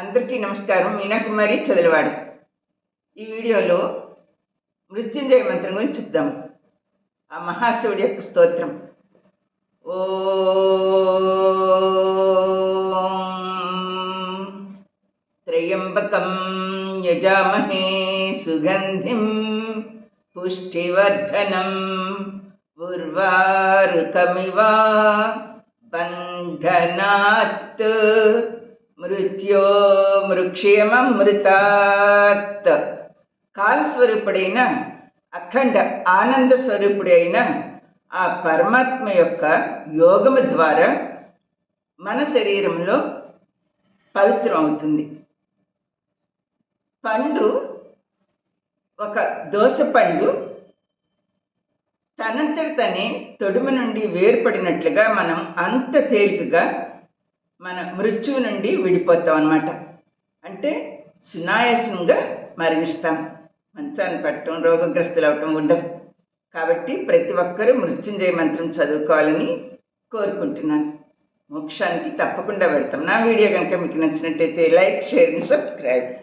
అందరికీ నమస్కారం. మీనాకుమారి చదలవాడ. ఈ వీడియోలో మృత్యుంజయ మంత్రం గురించి చెప్దాం. ఆ మహాశివుడి యొక్క స్తోత్రం. ఓం త్రయంబకం యజామహే సుగంధిం పుష్టివర్ధనం ఉర్వారుకమివ బంధనాత్ మృత్యో మృక్షేమమృతాత్. కాలస్వరూపుడైన అఖండ ఆనంద స్వరూపుడైన ఆ పరమాత్మ యొక్క యోగము ద్వారా మన శరీరంలో పవిత్రం అవుతుంది. పండు, ఒక దోస పండు తనంతట తనే తొడుము నుండి వేరుపడినట్లుగా మనం అంత తేలికగా మన మృత్యువు నుండి విడిపోతాం అన్నమాట. అంటే సునాయాసంగా మరణిస్తాం. మంచాన్ని పట్టడం, రోగగ్రస్తులు అవటం ఉండదు. కాబట్టి ప్రతి ఒక్కరూ మృత్యుంజయ మంత్రం చదువుకోవాలని కోరుకుంటున్నాను. మోక్షానికి తప్పకుండా వెళ్తాం. నా వీడియో కనుక మీకు నచ్చినట్టయితే లైక్, షేర్, సబ్స్క్రైబ్.